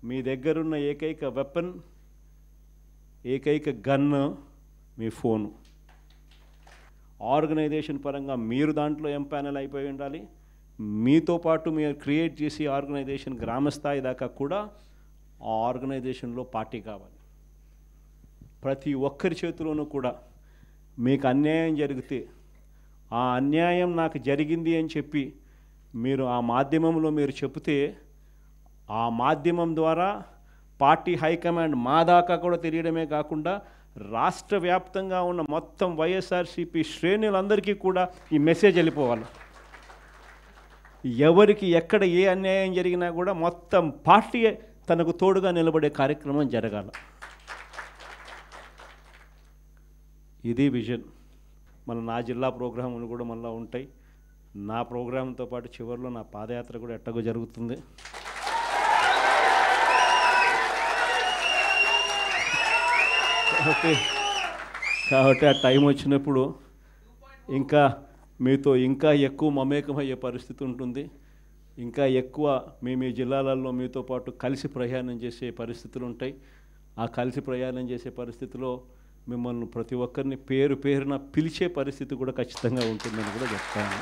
మీ దగ్గరున్న ఏకైక వెపన్, ఏకైక గన్ను మీ ఫోను. ఆర్గనైజేషన్ పరంగా మీరు దాంట్లో ఎంపానల్ అయిపోయి ఉండాలి. మీతో పాటు మీరు క్రియేట్ చేసి ఆర్గనైజేషన్ గ్రామస్థాయి దాకా కూడా ఆ ఆర్గనైజేషన్లో పార్టీ కావాలి. ప్రతి ఒక్కరి చేతిలోనూ కూడా మీకు అన్యాయం జరిగితే ఆ అన్యాయం నాకు జరిగింది అని చెప్పి మీరు ఆ మాధ్యమంలో మీరు చెబితే ఆ మాధ్యమం ద్వారా పార్టీ హైకమాండ్ మా దాకా కూడా తెలియడమే కాకుండా రాష్ట్ర వ్యాప్తంగా ఉన్న మొత్తం వైఎస్ఆర్సీపీ శ్రేణులందరికీ కూడా ఈ మెసేజ్ వెళ్ళిపోవాలి. ఎవరికి ఎక్కడ ఏ అన్యాయం జరిగినా కూడా మొత్తం పార్టీ తనకు తోడుగా నిలబడే కార్యక్రమం జరగాల. ఇది విజన్. నా జిల్లా ప్రోగ్రాములు కూడా మళ్ళీ ఉంటాయి. నా ప్రోగ్రాంతో పాటు చివరిలో నా పాదయాత్ర కూడా ఎట్టగో జరుగుతుంది. కాబట్టి ఆ టైం వచ్చినప్పుడు ఇంకా మీతో ఇంకా ఎక్కువ మమేకమయ్యే పరిస్థితి ఉంటుంది. ఇంకా ఎక్కువ మీ జిల్లాలలో మీతో పాటు కలిసి ప్రయాణం చేసే పరిస్థితులు ఉంటాయి. ఆ కలిసి ప్రయాణం చేసే పరిస్థితిలో మిమ్మల్ని ప్రతి ఒక్కరిని పేరు పేరున పిలిచే పరిస్థితి కూడా ఖచ్చితంగా ఉంటుందని కూడా చెప్తాను.